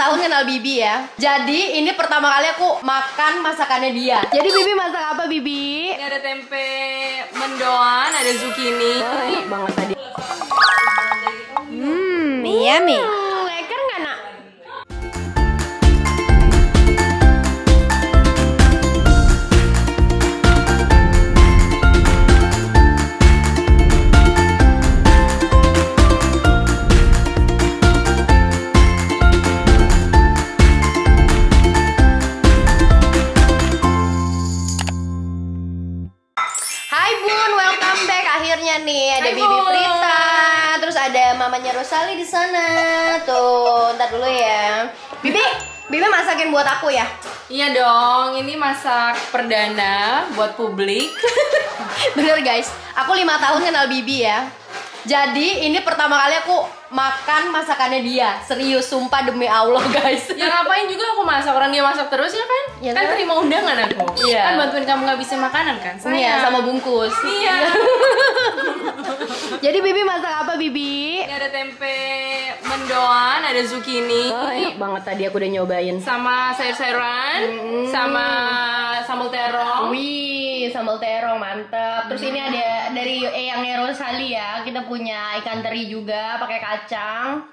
tahun kenal Bibi ya. Jadi ini pertama kali aku makan masakannya dia. Jadi Bibi masak apa Bibi? Ini ada tempe mendoan, ada zucchini. Enak banget tadi. Yummy. Leker nggak nak? Hai Bun, welcome back. Akhirnya nih ada Hai, Bibi Bun. Prita, terus ada mamanya Rosali di sana. Tuh, ntar dulu ya. Bibi masakin buat aku ya. Iya dong, ini masak perdana buat publik. Bener guys, aku 5 tahun kenal Bibi ya. Jadi ini pertama kali aku makan masakannya dia. Serius, sumpah demi Allah guys. Ya ngapain juga aku masak, orang dia masak terus ya kan? Ya, Kan kan? terima undangan aku. Iya. Kan bantuin kamu ngabisin makanan kan? Iya, sama bungkus. Iya. Jadi Bibi masak apa Bibi? Ini ada tempe mendoan, ada zucchini. Enak banget tadi aku udah nyobain. Sama sayur-sayuran, sama sambal terong. Wih, sambal terong mantap. Terus ini ada dari Eyangnya Rosali ya. Kita punya ikan teri juga pakai kacang.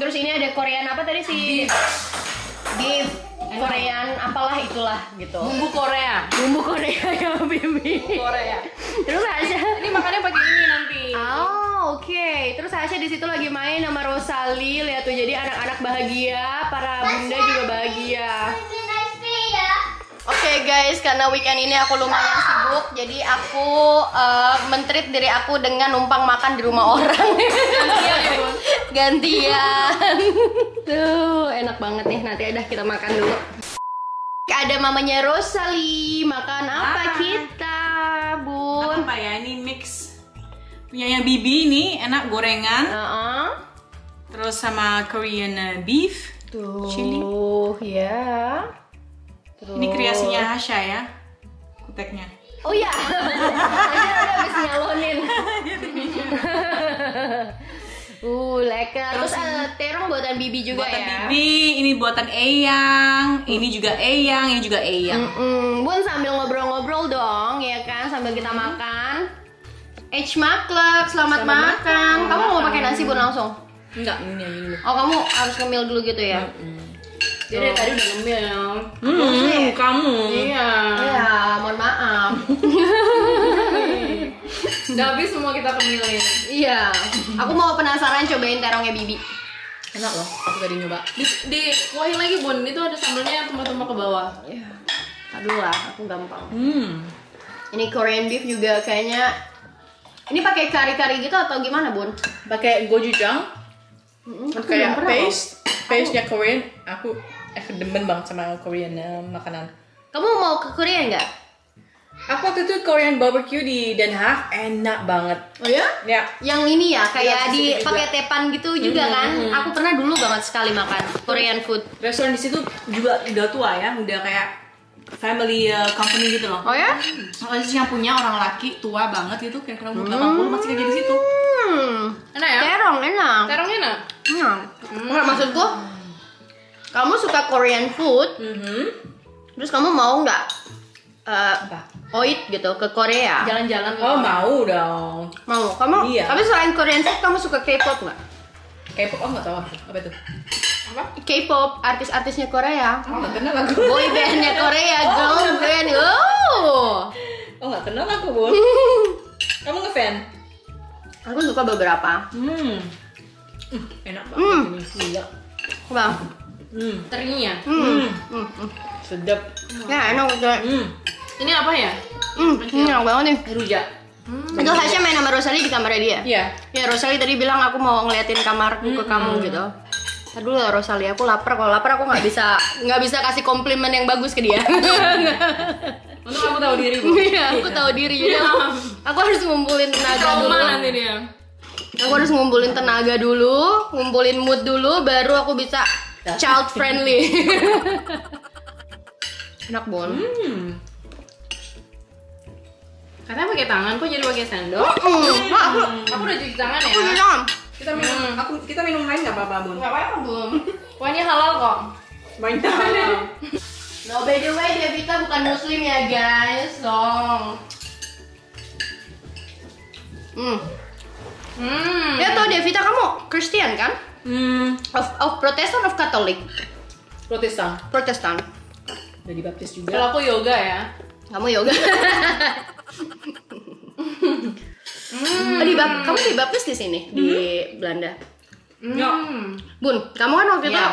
Terus ini ada Korean apa tadi sih? Beef. Korean apalah itulah gitu. Bumbu Korea. Bumbu Korea ya Bibi. Korea. Terus Asya. Ini makannya pakai ini nanti. Oh, oke. Terus Asya di situ lagi main sama Rosali. Lihat tuh, jadi anak-anak bahagia, para bunda juga bahagia. Oke guys, karena weekend ini aku lumayan sibuk, jadi aku men-treat diri aku dengan numpang makan di rumah orang. Gantian ya Bun. Gantian. Tuh, enak banget nih. Nanti udah kita makan dulu. Ada mamanya Rosali. Makan apa kita, Bun? Apa ya, ini mix punyanya Bibi ini, enak gorengan. Terus sama Korean beef. Tuh, Chili. ya. Terus. Ini kreasinya Hasya ya, kuteknya. Oh iya. Tadi udah habis nyalonin. Lekker. Terus terong buatan Bibi juga Buatan ya. Bibi, ini buatan Eyang, ini juga Eyang, ini juga Eyang. Bun sambil ngobrol-ngobrol dong, ya kan, sambil kita makan. Maklek, selamat makan. Kamu mau pakai nasi Bun langsung? Enggak, ini dulu. Oh, kamu harus ngemil dulu gitu ya? Jadi dari tadi udah ngemil. Kamu. Iya. Iya, mohon maaf. Udah habis semua kita kemilin. Iya. Aku mau penasaran cobain terongnya Bibi. Enak loh, aku tadi nyoba. Dikuahin lagi Bun, itu ada sambalnya tumpah-tumpah ke bawah. Iya. Aduh lah, aku gampang. Hmm. Ini Korean beef juga kayaknya. Ini pakai kari-kari gitu atau gimana, Bun? Pakai gochujang. Aku Kayak belum pernah loh. paste-nya Korean. Aku demen banget sama Korean makanan. Kamu mau ke Korea nggak? Aku waktu itu Korean barbecue di Den Haag, enak banget. Oh ya? Ya. Yang ini ya, kayak Iya, di juga. pakai tepan gitu juga kan? Aku pernah dulu banget sekali makan Korean food. Restoran di situ juga udah tua ya, udah kayak family company gitu loh. Oh ya? Yang punya orang laki tua banget itu kira-kira umur 80 masih kerja di situ. Enak ya? Terong enak. Terongnya enak. Enggak, maksudku, kamu suka Korean food, terus kamu mau nggak oit gitu ke Korea? Jalan-jalan. Oh mau dong. Mau? Kamu? Iya. Tapi selain Korean food, kamu suka K-pop nggak? K-pop oh nggak tahu apa itu? K-pop, artis-artisnya Korea. Oh nggak kenal aku. Boy bandnya Korea, girl band. Oh. Oh nggak kenal aku Bun. Kamu ngefan? Aku suka beberapa. Enak banget ini. Iya. Bang. Terinya. Sedap. Ya enak juga. Ini apa ya? Ini enak banget nih. Rujak. Itu Hasya main sama Rosali di kamarnya dia. Iya. Ya Rosali tadi bilang aku mau ngeliatin kamarku ke kamu gitu. Aduh Rosali, aku lapar. Kalau lapar aku nggak bisa kasih komplimen yang bagus ke dia. Untuk kamu tahu diri Bu. Iya, aku tahu diri. Jadi aku harus ngumpulin tenaga dulu. Trauma nanti dia. Aku harus ngumpulin tenaga dulu, ngumpulin mood dulu, baru aku bisa child friendly. Enak Bon. Katanya pakai tangan, kok jadi pakai sendok? Aku Aku udah cuci tangan ya. bilang Kita minum lain nggak apa-apa, Bun? Nggak apa-apa, Bun. Kuahnya halal kok. Banyak. No, by the way, Devita bukan muslim ya, guys. Dong. Ya tau Devita, kamu Kristen kan? Of Protestant of Catholic? Protestan. Udah dibaptis juga. Kalau aku yoga ya. Kamu yoga. Kamu dibaptis di sini di Belanda. Ya. Bun, kamu kan waktu itu Ya.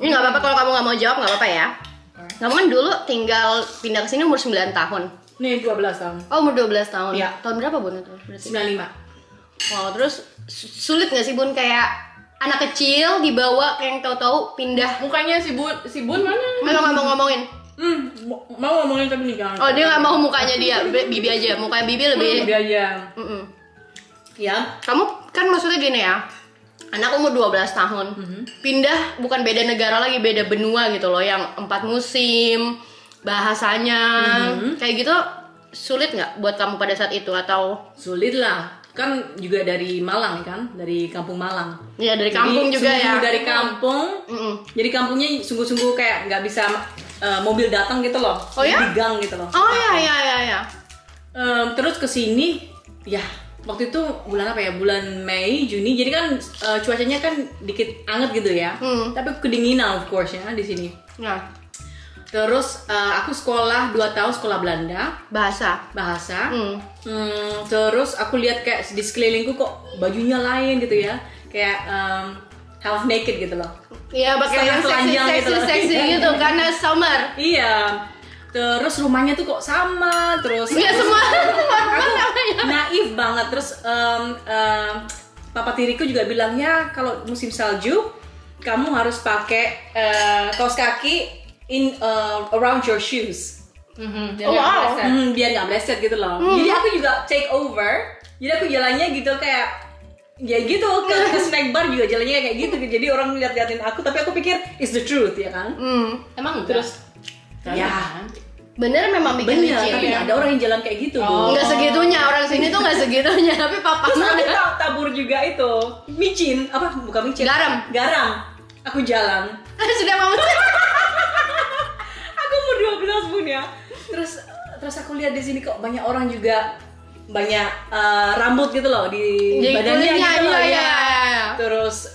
ini nggak apa-apa kalau kamu nggak mau jawab, nggak apa-apa ya. Kamu kan dulu tinggal pindah ke sini umur 9 tahun. Nih 12 tahun. Oh, umur 12 tahun. Iya. Tahun berapa, Bun itu? Berarti? 95. Wow, terus sulit nggak sih, Bun, kayak anak kecil dibawa kayak yang tahu-tahu pindah? Mukanya si Bun mana? Memang nggak mau ngomongin. Mau ngomongin tapi nih jangan. Oh, dia nggak mau mukanya dia, Bibi aja. Mukanya Bibi lebih. Bibi aja. Ya. Kamu kan maksudnya gini ya, anak umur 12 tahun, pindah bukan beda negara lagi, beda benua gitu loh, yang 4 musim, bahasanya, kayak gitu, sulit nggak buat kamu pada saat itu atau? Sulit lah. Kan juga dari Malang kan, dari kampung Malang. Ya dari kampung juga ya. Dari kampung. Jadi kampungnya sungguh-sungguh kayak nggak bisa mobil datang gitu loh. Oh ya? Di gang gitu loh. Oh ya. Terus kesini, ya waktu itu bulan apa ya? Bulan Mei, Juni. Jadi kan cuacanya kan dikit anget gitu ya. Tapi kedinginan of course ya di sini. Nah, Terus aku sekolah 2 tahun sekolah Belanda bahasa. Terus aku lihat kayak di sekelilingku kok bajunya lain gitu ya, kayak half naked gitu loh. Iya, pakai yang seksi gitu karena summer. Iya. Terus rumahnya tuh kok sama, terus Iya semua. aku naif banget. Terus papa tiriku juga bilangnya kalau musim salju kamu harus pakai kaos kaki around your shoes. Wow. Biar nggak meleset gitu loh. Jadi aku juga take over. Jadi aku jalannya gitu kayak ya gitu ke snack bar juga jalannya kayak gitu. Jadi orang liatin aku, tapi aku pikir it's the truth ya kan. Emang Terus ya Bener memang bikin bener, licin tapi ya. ada orang yang jalan kayak gitu. Bu. Nggak segitunya, orang sini tuh nggak segitunya, tapi papa Terus aku tabur juga itu micin, apa bukan micin? Garam. Aku jalan. sudah mau. Aku umur 12 Bun ya. Terus aku lihat di sini kok banyak orang juga banyak rambut gitu loh di Jadi badannya kulitnya, gitu loh iya. ya. Terus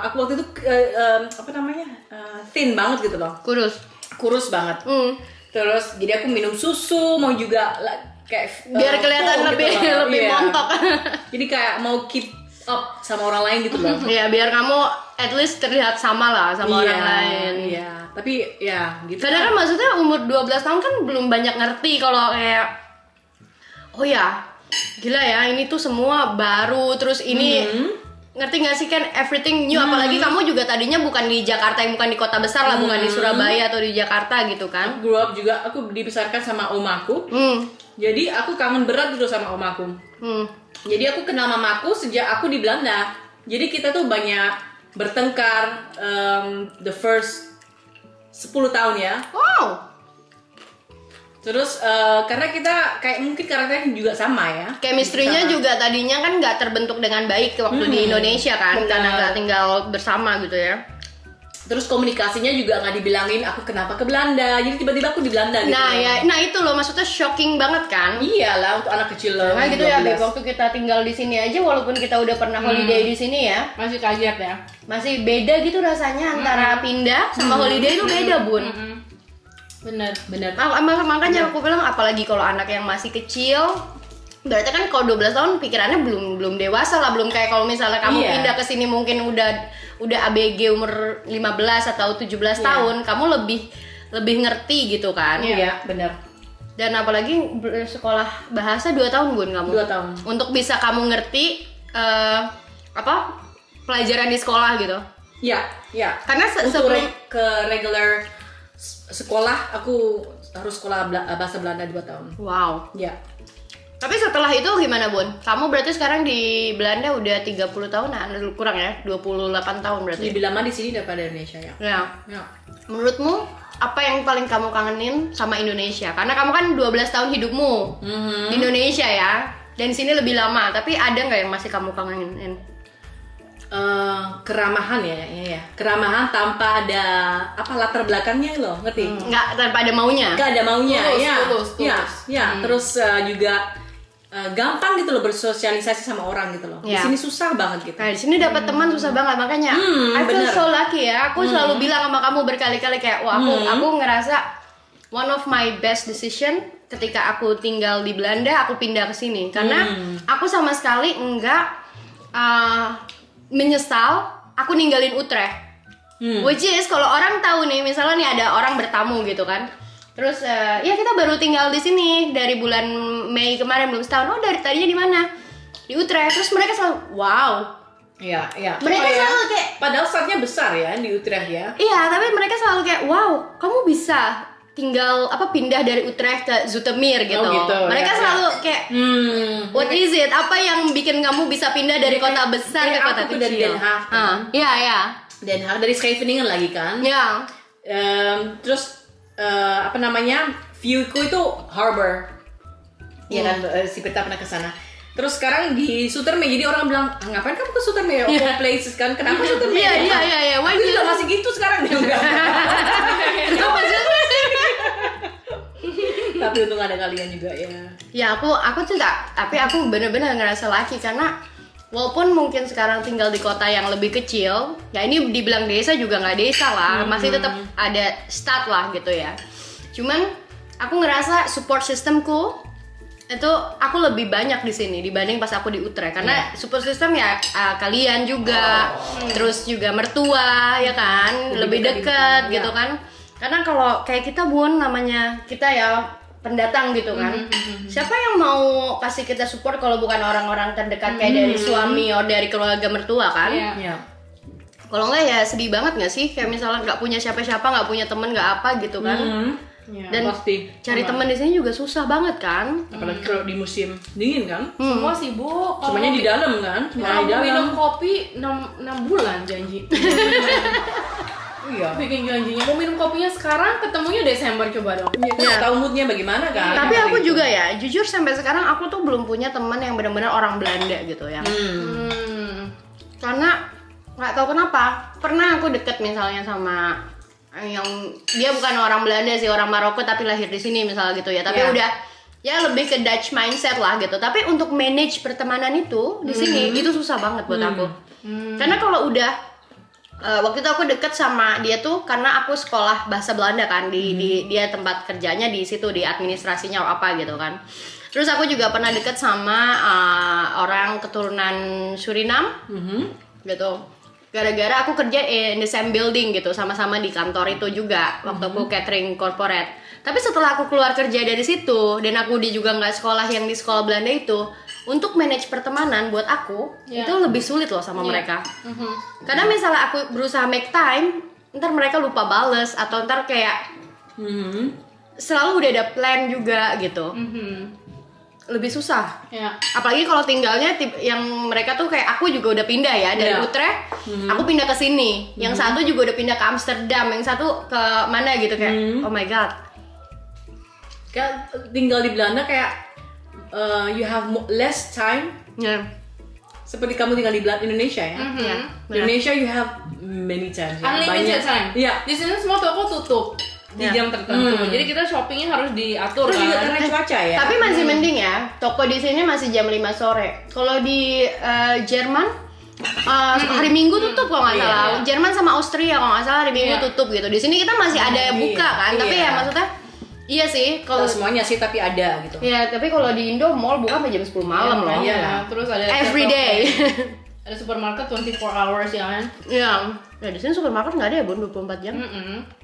aku waktu itu apa namanya thin banget gitu loh, kurus banget. Terus jadi aku minum susu, mau juga kayak Biar kelihatan full lebih gitu loh. lebih Iya. montok. Jadi kayak mau keep up sama orang lain gitu loh. Ya biar kamu at least terlihat sama lah sama orang lain. Iya, tapi ya gitu. Karena kan maksudnya umur 12 tahun kan belum banyak ngerti kalau kayak oh ya, gila ya, ini tuh semua baru, terus ini ngerti gak sih kan everything new, apalagi kamu juga tadinya bukan di Jakarta, yang bukan di kota besar lah, bukan di Surabaya atau di Jakarta gitu kan. Grow up juga, aku dibesarkan sama omaku. Jadi aku kangen berat gitu sama omaku. Jadi aku kenal mamaku sejak aku di Belanda. Jadi kita tuh banyak bertengkar the first 10 tahun ya. Wow. Terus karena kita kayak mungkin karakternya juga sama ya. Chemistry-nya juga tadinya kan nggak terbentuk dengan baik waktu di Indonesia kan, Benar. karena nggak tinggal bersama gitu ya. Terus komunikasinya juga nggak dibilangin aku kenapa ke Belanda. Jadi tiba-tiba aku di Belanda gitu. Nah ya, nah itu loh maksudnya shocking banget kan. Iyalah untuk anak kecil loh. Nah gitu ya, 12. Beb, waktu kita tinggal di sini aja, walaupun kita udah pernah holiday di sini ya, masih kaget ya. masih beda gitu rasanya antara pindah sama holiday itu beda, Bun. Bener. Makanya aku bilang apalagi kalau anak yang masih kecil, berarti kan kalau 12 tahun pikirannya belum dewasa lah, belum kayak kalau misalnya kamu Iya. pindah ke sini mungkin udah ABG umur 15 atau 17 tahun, kamu lebih ngerti gitu kan. Iya, bener. Dan apalagi sekolah bahasa 2 tahun, Bun, kamu. 2 tahun. Untuk bisa kamu ngerti apa pelajaran di sekolah gitu. Iya. Karena Untuk sebelum ke regular sekolah aku harus sekolah bahasa Belanda 2 tahun. wow. Ya. Tapi setelah itu gimana, Bun? Kamu berarti sekarang di Belanda udah 30 tahun, nah kurang ya? 28 tahun berarti. Lebih lama di sini daripada Indonesia ya. Ya. Ya. Menurutmu apa yang paling kamu kangenin sama Indonesia? Karena kamu kan 12 tahun hidupmu di Indonesia ya. Dan di sini lebih lama, tapi ada nggak yang masih kamu kangenin? keramahan ya, keramahan tanpa ada apa latar belakangnya loh, ngerti? Nggak tanpa ada maunya. Nggak ada maunya, Tulus. Terus juga gampang gitu loh bersosialisasi sama orang gitu loh. Di Ya. sini susah banget gitu. Nah, di sini dapat teman susah banget, makanya I feel bener. so lucky ya. Aku selalu bilang sama kamu berkali-kali kayak, wah aku ngerasa one of my best decision ketika aku tinggal di Belanda, aku pindah ke sini karena aku sama sekali enggak menyesal aku ninggalin Utrecht. Which is kalau orang tahu nih, misalnya nih ada orang bertamu gitu kan. Terus ya kita baru tinggal di sini dari bulan Mei kemarin, belum setahun. Oh, dari tadinya di mana? Di Utrecht. Terus mereka selalu wow. Iya. Mereka selalu kayak, padahal startnya besar ya di Utrecht ya. iya, tapi mereka selalu kayak wow, kamu bisa tinggal pindah dari Utrecht ke Zoetermeer gitu. Oh, gitu, Mereka ya, selalu kayak what is it? Apa yang bikin kamu bisa pindah dari kota besar ke kota aku kecil? dari Den Haag. Iya. Den Haag dari Scheveningen lagi kan. Ya. Terus viewku itu harbor. Iya kan, si Peta pernah ke sana. Terus sekarang di Zoetermeer, jadi orang bilang, ngapain kamu ke Zoetermeer? Of all places kan, kenapa Zoetermeer? Iya. Why Aku you? juga masih gitu sekarang juga. Kenapa sih? Tapi untung ada kalian juga ya. Ya aku juga, tapi aku bener-bener ngerasa lucky karena walaupun mungkin sekarang tinggal di kota yang lebih kecil, ya ini dibilang desa juga nggak desa lah, masih tetap ada stat lah gitu ya. Cuman aku ngerasa support systemku itu aku lebih banyak di sini dibanding pas aku di Utrecht karena support system ya kalian juga, terus juga mertua ya kan, lebih dekat gitu kan. Karena kalau kayak kita Bun, namanya kita ya pendatang gitu kan, siapa yang mau kasih kita support kalau bukan orang-orang terdekat kayak dari suami atau dari keluarga mertua kan? Iya. Kalau enggak ya sedih banget nggak sih, kayak misalnya nggak punya siapa-siapa, nggak punya temen, nggak apa gitu kan? Dan pasti. cari temen di sini juga susah banget kan? Apalagi kalau di musim dingin kan. Semua sibuk. Semuanya di dalam kan. Semuanya di Kamu dalam. minum kopi 6 bulan janji. Iya. Bikin janjinya mau minum kopinya sekarang, ketemunya Desember, coba dong. Iya, tahu moodnya bagaimana kan. Tapi aku Gitu. juga ya, jujur sampai sekarang aku tuh belum punya teman yang benar-benar orang Belanda gitu ya. Karena nggak tahu kenapa, pernah aku deket misalnya sama yang dia bukan orang Belanda sih, orang Maroko tapi lahir di sini misalnya gitu ya. Tapi udah ya lebih ke Dutch mindset lah gitu. Tapi untuk manage pertemanan itu di sini itu susah banget buat aku. Karena kalau udah waktu itu aku deket sama dia tuh karena aku sekolah bahasa Belanda kan di dia tempat kerjanya di situ, di administrasinya atau apa gitu kan. Terus aku juga pernah deket sama orang keturunan Suriname gitu. Gara-gara aku kerja in the same building gitu, sama-sama di kantor itu juga waktu aku catering corporate. Tapi setelah aku keluar kerja dari situ dan aku juga nggak sekolah yang di sekolah Belanda itu, untuk manage pertemanan buat aku itu lebih sulit loh sama mereka. Karena misalnya aku berusaha make time, ntar mereka lupa bales atau ntar kayak selalu udah ada plan juga gitu. Lebih susah. Apalagi kalau tinggalnya yang mereka tuh kayak aku juga udah pindah ya dari Utrecht, aku pindah ke sini. Yang satu juga udah pindah ke Amsterdam, yang satu ke mana gitu kayak oh my god. Kan tinggal di Belanda kayak you have less time. Seperti kamu tinggal di Indonesia ya. Di Indonesia you have many times. Unlimited time. Iya. Di sini semua toko tutup di jam tertentu. Jadi kita shoppingnya harus diatur Terus juga kan. karena cuaca ya. Tapi masih mending ya, toko di sini masih jam 5 sore. Kalau di Jerman hari Minggu tutup kalau nggak salah. Jerman sama Austria kalau nggak salah hari Minggu tutup gitu. Di sini kita masih ada buka kan, tapi ya maksudnya iya sih kalau semuanya sih tapi ada gitu. ya, tapi kalau di Indo mall buka sampai jam 10 malam loh. Iya. Terus ada Every day. ada supermarket 24 hours ya kan. Iya. Ya di sini supermarket nggak ada ya, Bun, 24 jam.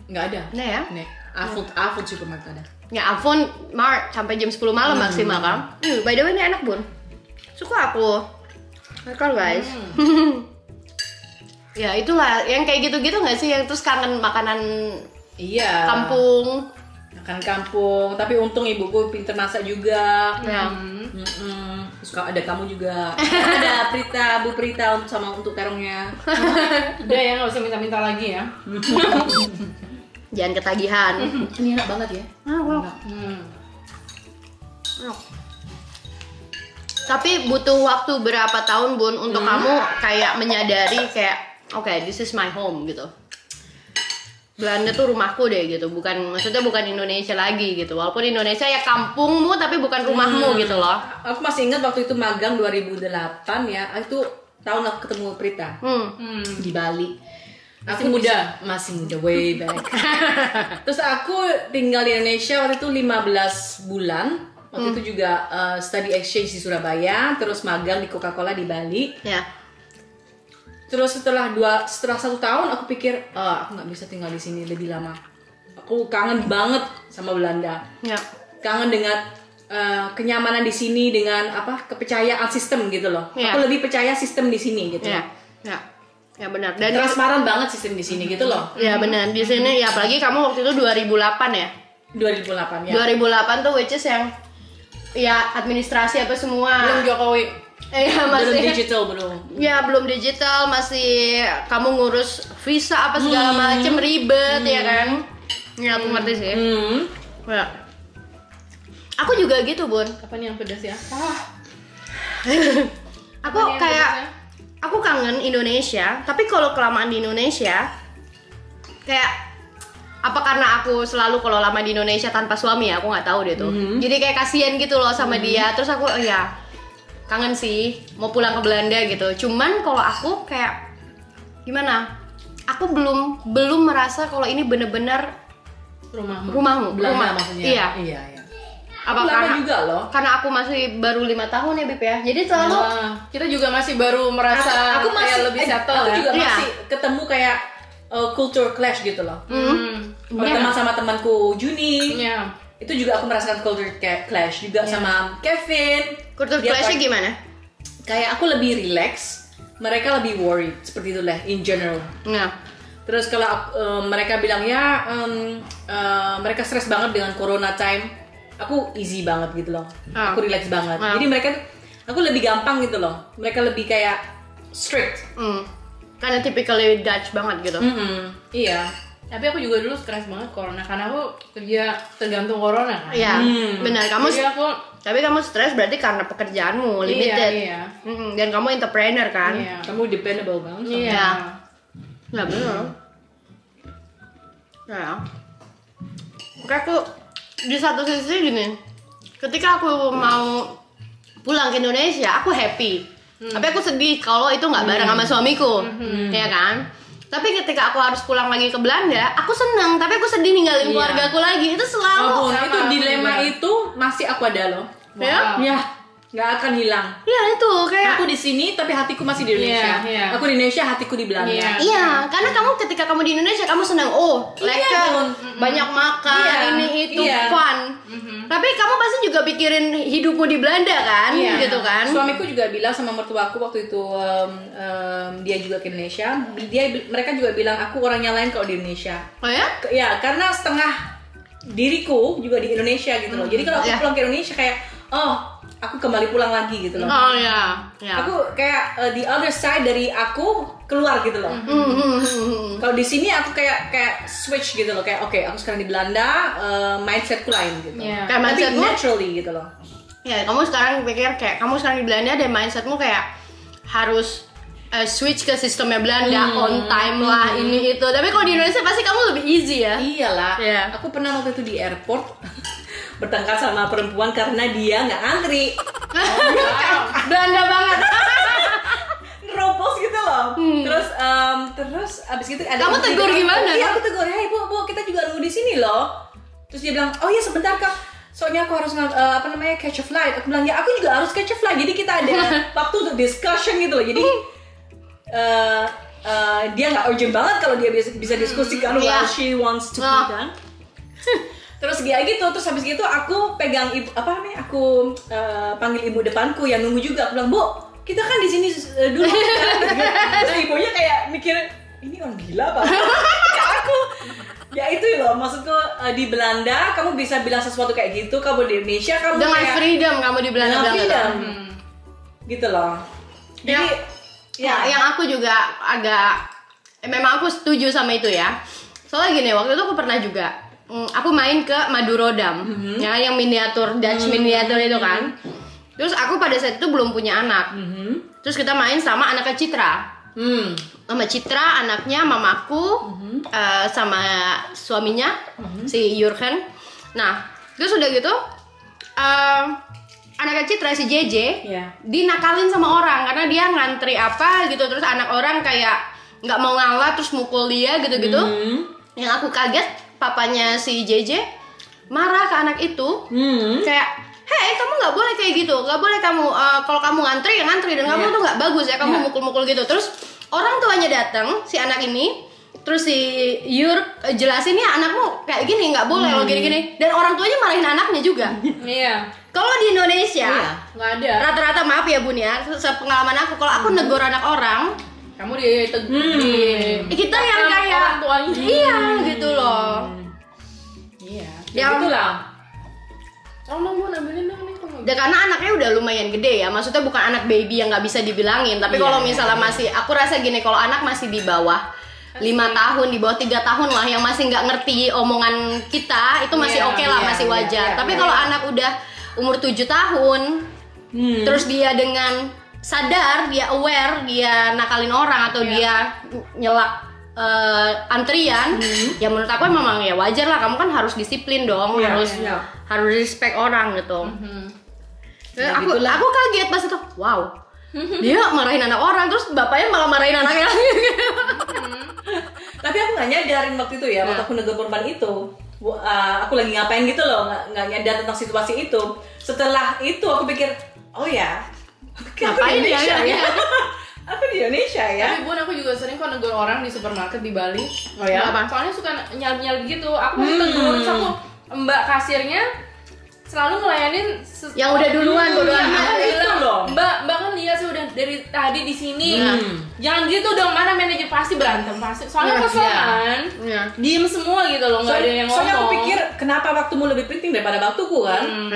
Nggak ada. Nah ya. Nih, Avon supermarket ada. Ya Avon Mart sampai jam 10 malam maksimal kan. By the way ini enak, Bun. Suka aku. Makan guys. Ya itulah yang kayak gitu-gitu nggak sih, yang terus kangen makanan kampung. Makan kampung, tapi untung ibuku pinter masak juga. Ya. Terus ada kamu juga. Ada Bu Prita untuk terongnya. Udah ya, nggak usah minta-minta lagi ya. Jangan ketagihan. Ini enak banget ya. Wow. Tapi butuh waktu berapa tahun Bun untuk kamu kayak menyadari kayak oke, this is my home gitu. Belanda tuh rumahku deh gitu, maksudnya bukan Indonesia lagi gitu. Walaupun Indonesia ya kampungmu tapi bukan rumahmu gitu loh. Aku masih ingat waktu itu magang 2008 ya. Itu tahun aku ketemu Prita di Bali. Masih muda. Masih muda, way back. Terus aku tinggal di Indonesia waktu itu 15 bulan. Waktu itu juga study exchange di Surabaya, terus magang di Coca-Cola di Bali. Ya. Terus setelah 1 tahun aku pikir aku nggak bisa tinggal di sini lebih lama. Aku kangen banget sama Belanda. Ya. Kangen dengan kenyamanan di sini, dengan kepercayaan sistem gitu loh. Ya. Aku lebih percaya sistem di sini gitu. Ya. Ya. Ya benar. Dan Transparan banget sistem di sini gitu loh. ya benar. Di sini ya apalagi kamu waktu itu 2008 ya. 2008 ya. 2008 tuh which is yang ya administrasi apa semua. Belum Jokowi. Ya Belum masih digital belum. ya belum digital, masih kamu ngurus visa apa segala macem ribet ya kan. Ya aku ngerti sih. Ya. Aku juga gitu Bun. Apa nih yang pedas ya? Aku kayak aku kangen Indonesia, tapi kalau kelamaan di Indonesia kayak apa karena aku selalu kalau lama di Indonesia tanpa suami ya, aku nggak tahu deh tuh. Jadi kayak kasihan gitu loh sama dia. Terus aku ya kangen sih mau pulang ke Belanda gitu. Cuman kalau aku kayak gimana? Aku belum merasa kalau ini bener-bener rumahmu. Belanda maksudnya. Iya. Iya. Apa Lama karena juga loh. karena aku masih baru 5 tahun ya Beb ya. Jadi selalu Kita juga masih baru merasa aku masih kayak lebih settle aku ya. juga Iya. masih ketemu kayak culture clash gitu loh. Berteman sama temanku Juni. Iya. Itu juga aku merasakan culture clash juga sama Kevin. kultur Dia clash-nya gimana? Kayak aku lebih relax, mereka lebih worried seperti itu lah in general. Nah, Terus kalau mereka bilang ya mereka stres banget dengan corona time, aku easy banget gitu loh. Aku relax banget. Jadi mereka, aku lebih gampang gitu loh. Mereka lebih kayak strict. karena typically Dutch banget gitu. Iya. Tapi aku juga dulu stres banget corona karena aku kerja tergantung corona kan. Iya, benar. Jadi aku Tapi kamu stres berarti karena pekerjaanmu limited. Iya. Dan kamu entrepreneur kan? Iya. Kamu dependable banget. sama- Iya. Ya benar. Ya. Oke, aku di satu sisi gini, ketika aku mau pulang ke Indonesia, aku happy. Tapi aku sedih kalau itu nggak bareng sama suamiku, ya kan? Tapi ketika aku harus pulang lagi ke Belanda, aku seneng. Tapi aku sedih ninggalin keluargaku lagi. Itu selalu. Oh, Sama, itu dilema bener. itu masih aku ada loh. Ya? Ya, nggak akan hilang. Ya itu kayak. Aku di sini tapi hatiku masih di Indonesia. Iya. Aku di Indonesia, hatiku di Belanda. Iya. Iya, karena kamu ketika kamu di Indonesia kamu senang, lekker, Bun. banyak makan, Iya. ini itu Iya. fun. Tapi kamu pasti juga pikirin hidupmu di Belanda kan, Iya. gitu kan? Suamiku juga bilang sama mertuaku waktu itu dia juga ke Indonesia. Mereka juga bilang aku orangnya lain kalau di Indonesia. Oh ya? Ya, karena setengah diriku juga di Indonesia gitu loh. Jadi kalau aku Iya. pulang ke Indonesia kayak aku kembali pulang lagi gitu loh. Oh ya, ya. Aku kayak the other side dari aku keluar gitu loh. Kalau di sini aku kayak switch gitu loh, kayak oke, aku sekarang di Belanda, mindsetku lain gitu. Iya. Kayak Tapi mindsetmu, naturally gitu loh. ya kamu sekarang pikir kayak kamu sekarang di Belanda dan mindsetmu kayak harus switch ke sistemnya Belanda, on time lah, ini itu. Tapi kalau di Indonesia pasti kamu lebih easy ya. Iyalah. Iya. Aku pernah waktu itu di airport bertengkar sama perempuan karena dia nggak antri. Belanda banget. Nerobos gitu loh. Terus abis gitu ada. Kamu tegur gimana? Iya, aku tegur. Hey bu, kita juga nunggu di sini loh. Terus dia bilang, oh iya sebentar kak. Soalnya aku harus catch a flight. Aku bilang ya aku juga harus catch a flight. Jadi kita ada waktu untuk discussion gitu loh. Jadi dia nggak urgent banget kalau dia bisa diskusi kan Iya. while she wants to be kan. Terus dia gitu, terus habis gitu aku pegang ibu aku panggil ibu depanku yang nunggu juga. Aku bilang, "Bu, kita kan di sini dulu." Terus ibunya kayak mikir, "Ini orang gila apa?" Kayak aku. Ya itu loh, maksudku di Belanda kamu bisa bilang sesuatu kayak gitu, kamu di Indonesia kamu Dengan kayak freedom kamu di Belanda dengan banget. freedom. Gitu loh. Jadi Ya, yang aku juga agak memang aku setuju sama itu ya. Soalnya gini, waktu itu aku pernah juga aku main ke Madurodam, ya kan, yang miniatur Dutch miniatur itu kan. Terus aku pada saat itu belum punya anak. Terus kita main sama anaknya Citra. Sama Citra, anaknya mamaku, sama suaminya si Jurgen. Nah, terus udah gitu, anaknya Citra si JJ, dinakalin sama orang karena dia ngantri apa gitu. Terus anak orang kayak nggak mau ngalah terus mukul dia gitu-gitu. Yang aku kaget, papanya si JJ marah ke anak itu, kayak, hei kamu nggak boleh kayak gitu, nggak boleh kamu kalau kamu ngantri ya ngantri, dan kamu tuh nggak bagus ya kamu mukul-mukul gitu. Terus orang tuanya datang, si anak ini, terus si Yur jelasin ya anakmu kayak gini nggak boleh lo gini-gini, dan orang tuanya marahin anaknya juga. Iya. Kalau di Indonesia Nggak ada. rata-rata, maaf ya Bun ya, sepengalaman aku, kalau aku negor anak orang, Kamu kita yang kayak orang tuanya. iya gitu loh. Iya. Yang Itulah. Tolong Bu, ambilin dong nih kamu. Dan karena anaknya udah lumayan gede ya, maksudnya bukan anak baby yang nggak bisa dibilangin. Tapi kalau misalnya masih, aku rasa gini, kalau anak masih di bawah 5 tahun, di bawah 3 tahun lah, yang masih nggak ngerti omongan kita, itu masih oke lah, masih wajar. Tapi kalau anak udah umur 7 tahun, terus dia dengan sadar, dia aware, dia nakalin orang atau dia nyelak antrian, ya menurut aku memang ya wajar lah, kamu kan harus disiplin dong, harus respect orang gitu. Aku kaget pas itu, wow, dia marahin anak orang, terus bapaknya malah marahin anaknya lagi. Tapi aku nggak nyadarin waktu itu ya, waktu aku negur korban itu, aku lagi ngapain gitu loh, nggak nyadar tentang situasi itu. Setelah itu aku pikir, oh ya, Ngapain di Indonesia ya? Aku di Indonesia ya. Tapi Bun, aku juga sering kok negur orang di supermarket di Bali. Oh ya? Soalnya suka nyal-nyal gitu. Aku pasti tegur, terus aku mbak kasirnya selalu ngelayanin yang udah duluan, bodo amat. bilang, Mbak kan lihat sih udah dari tadi di sini. Jangan gitu dong, mana manajer pasti berantem pasti. Soalnya kesel kan. Diem semua gitu loh, nggak ada yang ngomong. Soalnya aku pikir kenapa waktumu lebih penting daripada waktuku kan?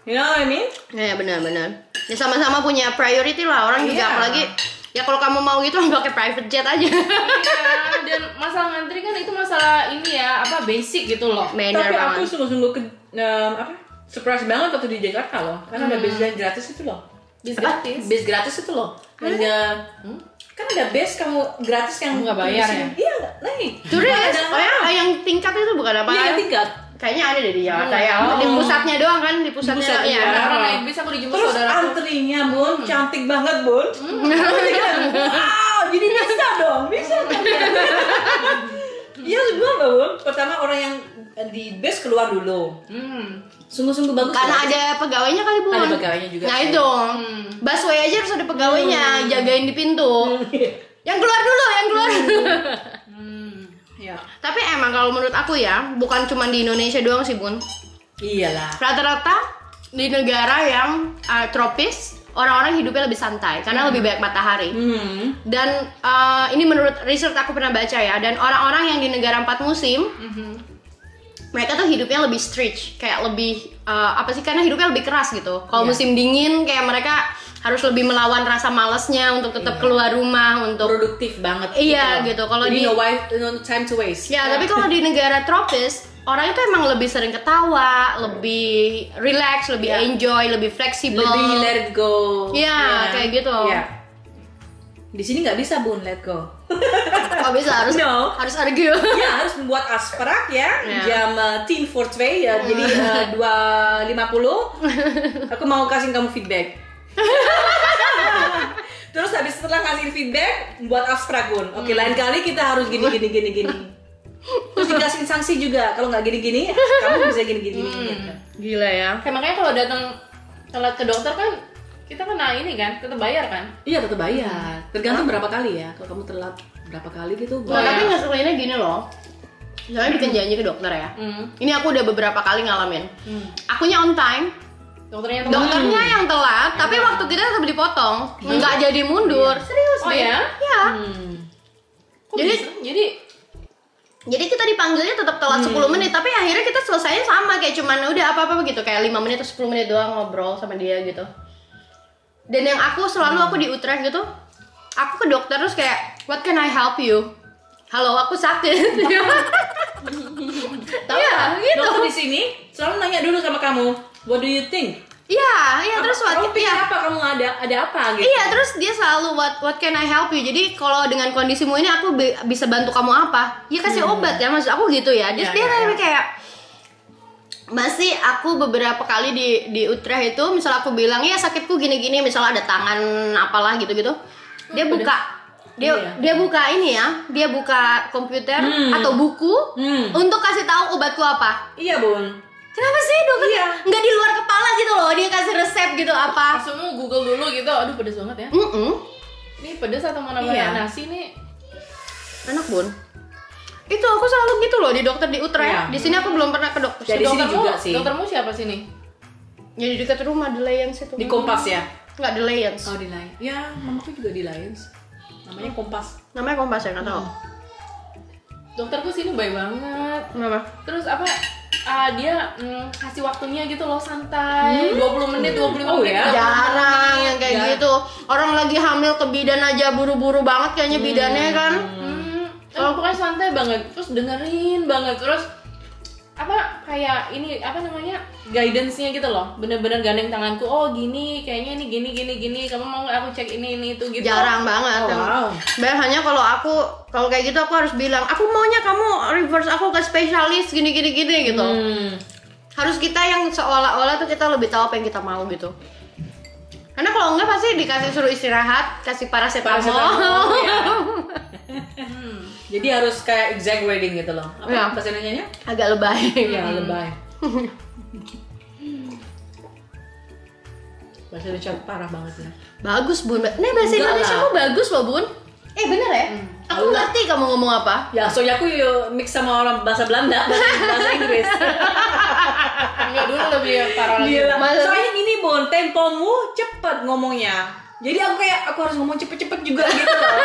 You know what I mean? Ya benar-benar. Ya sama-sama punya priority lah, orang juga apalagi. Ya kalau kamu mau gitu pakai private jet aja. Iya, dan masalah ngantri kan itu masalah ini ya, apa basic gitu loh. Benar Tapi banget. aku sungguh-sungguh surprise banget waktu di Jakarta loh, karena ada bis yang gratis itu loh. Bis gratis. Bis gratis itu loh. Kan ada bis kamu gratis yang Nggak bayar ya? Iya, naik. Turis, yang tingkat itu bukan apa? Iya, tingkat. Kayaknya ada deh di Jakarta ya. Di pusatnya doang kan, di pusatnya. Di pusat, Ya. Karena naik bis aku dijemput Terus saudaraku. antrinya Bun, cantik banget Bun. Wow, jadi bisa dong. Iya, semua loh Bun. Pertama orang yang di bus keluar dulu. Sungguh-sungguh bagus. Karena loh. ada pegawainya kali Bun. Ada pegawainya juga. Nah itu, busway aja harus ada pegawainya jagain di pintu. Yang keluar dulu, yang keluar. Ya. Tapi emang kalau menurut aku ya, bukan cuma di Indonesia doang sih Bun. Iyalah. Rata-rata di negara yang tropis, orang-orang hidupnya lebih santai karena lebih banyak matahari. Dan ini menurut riset aku pernah baca ya, dan orang-orang yang di negara 4 musim, mereka tuh hidupnya lebih stretch, kayak lebih apa sih, karena hidupnya lebih keras gitu. Kalau musim dingin kayak mereka harus lebih melawan rasa malesnya untuk tetap keluar rumah, untuk produktif banget. Iya gitu. Kalau di no time to waste. ya, tapi kalau di negara tropis, orang itu emang lebih sering ketawa, lebih relax, lebih enjoy, lebih fleksibel, Lebih let it go. Iya, kayak gitu. Iya. Di sini nggak bisa Bun, let go. Oh bisa, harus argue. Ya, harus membuat asprak ya, jam 10 for 2 ya, jadi 2.50 aku mau kasih kamu feedback. Terus habis setelah kasih feedback, buat asprak Bun. Oke, lain kali kita harus gini. Terus dikasih sanksi juga, kalau nggak gini, kamu bisa gini. Gila ya. Kayak makanya kalau datang telat ke dokter kan kita kena ini kan, tetap bayar kan? Iya, tetap bayar. Tergantung berapa kali ya. Kalau kamu telat berapa kali gitu. Nah, tapi ngeselinnya gini loh. Soalnya bikin janji ke dokter ya. Ini aku udah beberapa kali ngalamin. Akunya on time, Dokternya yang telat, tapi waktu kita tetap dipotong, nggak jadi mundur. Serius? Oh ya? Iya. Kok Jadi bisa? Jadi kita dipanggilnya tetap telat 10 menit, tapi akhirnya kita selesainya sama, kayak cuman udah apa-apa begitu, kayak 5 menit atau 10 menit doang ngobrol sama dia gitu. Dan yang aku selalu di Utrecht gitu, aku ke dokter terus kayak, what can I help you? Halo, aku sakit. Tahu gitu. Dokter di sini selalu nanya dulu sama kamu, what do you think? Iya, terus kamu pikir apa, kamu ada apa gitu. Iya, terus dia selalu what can I help you. Jadi kalau dengan kondisimu ini aku bisa bantu kamu apa? Ya kasih obat ya, maksud aku gitu ya. Dia kayak masih aku beberapa kali di Utrecht itu, misal aku bilang ya sakitku gini-gini, misal ada tangan apalah gitu-gitu. Dia buka dia buka ini ya, dia buka komputer atau buku untuk kasih tahu obatku apa. Iya, Bun. Kenapa sih dokter? Nggak di luar kepala gitu loh, dia kasih resep gitu apa? Langsung Google dulu gitu, aduh pedes banget ya. Ini pedes atau mau nambahin nasi nih? Enak, Bun. Itu aku selalu gitu loh di dokter di Utrecht. Di sini aku belum pernah ke dokter. Jadi sini juga sih. Doktermu siapa sini? Ya di dekat rumah, di Lions itu. Di Kompas ya? Enggak, di Lions. Oh, di Lions. Ya, mamaku juga di Lions. Namanya Kompas. Namanya Kompas ya, nggak tahu. Dokterku sini baik banget. Kenapa? Terus apa? Dia kasih waktunya gitu loh, santai 20 menit, 25 menit ya? Jarang yang kayak gitu. Orang lagi hamil ke bidan aja buru-buru banget kayaknya bidannya kan. Pokoknya santai banget, terus dengerin banget. Terus apa kayak ini apa namanya guidance-nya gitu loh, bener-bener gandeng tanganku, oh gini kayaknya ini gini kamu mau nggak aku cek ini itu gitu. Jarang banget. Wow. Hanya kalau kayak gitu aku harus bilang aku maunya kamu reverse aku ke spesialis gini gitu. Harus kita yang seolah-olah tuh kita lebih tahu apa yang kita mau gitu. Karena kalau enggak pasti dikasih suruh istirahat, kasih paracetamol. Jadi harus kayak exaggerating gitu loh. Apa bahasa Indonesianya? Agak lebay. Iya, lebay. Bahasa Indonesia parah banget ya. Bagus, Bun. Nih bahasa Indonesia kamu bagus loh, Bun. Bener ya? Aku ngerti kamu ngomong apa. Ya, soalnya aku mix sama orang bahasa Belanda, bahasa Inggris. Enggak, dulu lebih parah lagi. Soalnya gini, Bun, tempomu cepet ngomongnya. Jadi aku harus ngomong cepet-cepet juga gitu loh.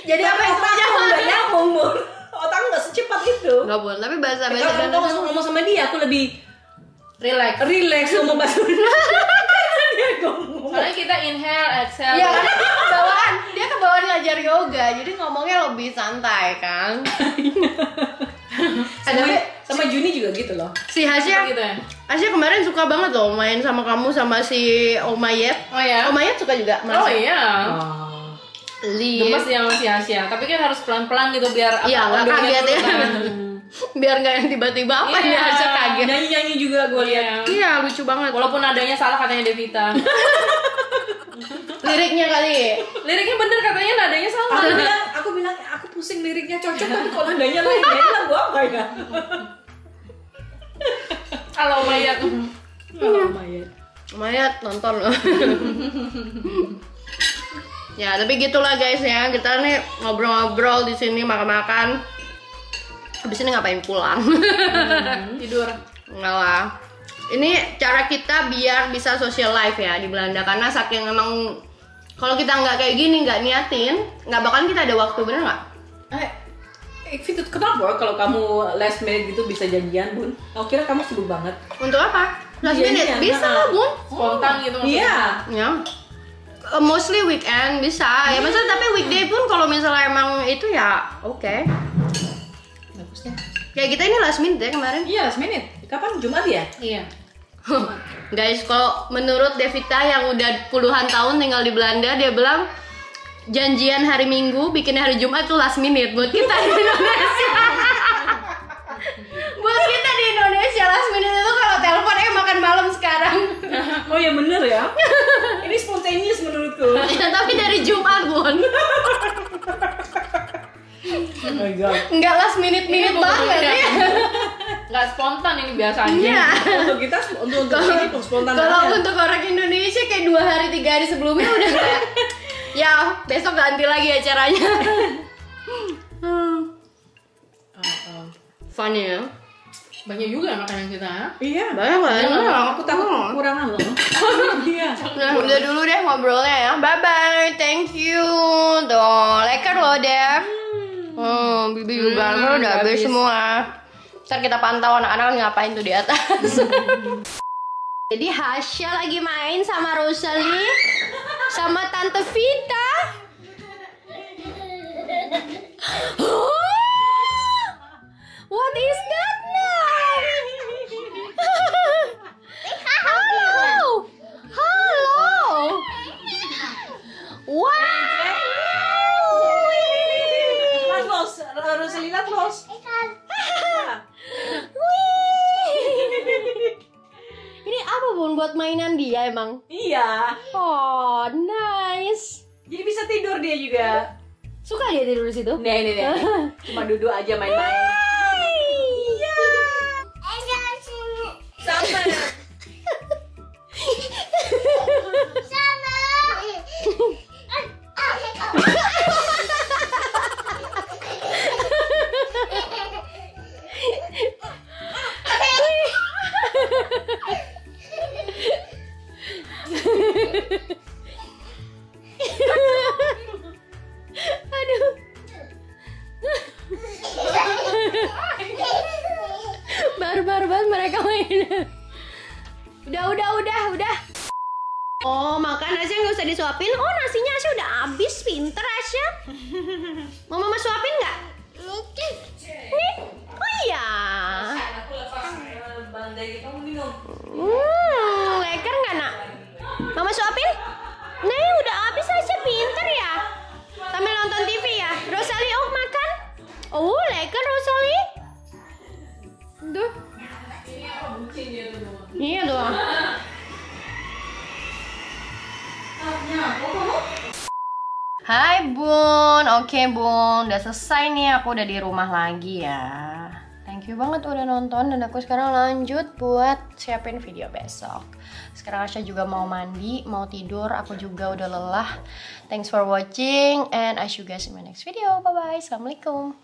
jadi apa yang otakku nggak nyambung, Bun. Otakku nggak secepat itu. Nggak, Bun. Tapi bahasa Kalau kamu ngomong sama dia, aku lebih relax ngomong bahasa Indonesia. Soalnya kita inhale, exhale. Iya, karena dia kebawaan ngajar yoga, jadi ngomongnya lebih santai kan. Sama Juni juga gitu loh. Si Hasya gitu ya? Hasya kemarin suka banget loh main sama kamu sama si Omayet. Oh ya? Omayet suka juga. Oh iya. Gemes yang si Hasya, tapi kan harus pelan-pelan gitu biar nggak kaget ya. Biar nggak yang tiba-tiba apa ya Hasya kaget. Nyanyi juga gue lihat. Iya, lucu banget. Walaupun nadanya salah katanya Devita. Liriknya kali. Liriknya bener katanya nadanya salah. Aku bilang aku pusing liriknya cocok tapi kok nadanya lain. Ya itu lagu apa ya? Kalau Mayat. Mayat nonton loh. Ya, tapi gitulah guys ya. Kita nih ngobrol-ngobrol di sini makan-makan. Habis ini ngapain pulang? Tidur. Enggak lah. Ini cara kita biar bisa social life ya di Belanda, karena saking emang kalau kita nggak kayak gini, nggak niatin, nggak bakalan kita ada waktu, bener nggak? Kenapa kalau kamu last minute gitu bisa janjian, Bun? Aku kira kamu sibuk banget. Untuk apa? Last minute? Bisa lah, Bun. Spontan gitu maksudnya. Iya. Ya. Mostly weekend bisa. Ya maksudnya tapi weekday pun kalau misalnya emang itu ya oke. Bagusnya. Kayak kita ini last minute ya kemarin. Iya, last minute. Kapan? Jumat ya? Iya. Guys, kalau menurut Devita yang udah puluhan tahun tinggal di Belanda, dia bilang janjian hari Minggu, bikin hari Jumat tuh last minute. Buat kita di Indonesia. Buat kita di Indonesia last minute itu kalau telepon makan malam sekarang. Oh ya bener ya. Ini spontaneous menurutku. Ya, tapi dari Jumat, Bun. Oh my god. Enggak last minute banget ya. Nggak spontan ini biasa aja. Iya. Untuk kita untuk ini spontan. Kalau untuk orang Indonesia kayak 2 hari 3 hari sebelumnya udah kayak ya besok ganti lagi acaranya. Funny ya. Banyak juga makanan kita. Iya. Banyak. Aku takut kekurangan loh. Iya. Nah, udah dulu deh ngobrolnya ya. Bye bye. Thank you. Tuh, lekker loh, Dev. Bibi juga udah habis semua. Ntar kita pantau anak-anak ngapain tuh di atas. Jadi Hasya lagi main sama Rosalie sama Tante Vita. What is that now? Oh, mainan dia emang? Iya. Oh, nice. Jadi bisa tidur dia juga. Suka dia tidur di situ? Nih. Cuma duduk aja main-main. Iya. Sama. Aduh. Barbar banget mereka main. Udah. Oh, makan Asya nggak usah disuapin. Oh, nasinya Asya udah habis. Pinter Asya. Mau mama suapin nggak? Nih. Oh iya. Aku lepas bandai kamu minum. Leker nggak nak? Mama suapin? Nih, udah habis Asya. Pinter ya. Sambil nonton TV ya. Rosalie, oh makan. Oh, leker Rosalie. Tuh. Ini apa bucin dia tuh? Iya doang. Hai Bun, oke Bun, udah selesai nih, aku udah di rumah lagi ya. Thank you banget udah nonton dan aku sekarang lanjut buat siapin video besok. Sekarang Asya juga mau mandi, mau tidur, aku juga udah lelah. Thanks for watching and I see you guys in my next video. Bye bye, assalamualaikum.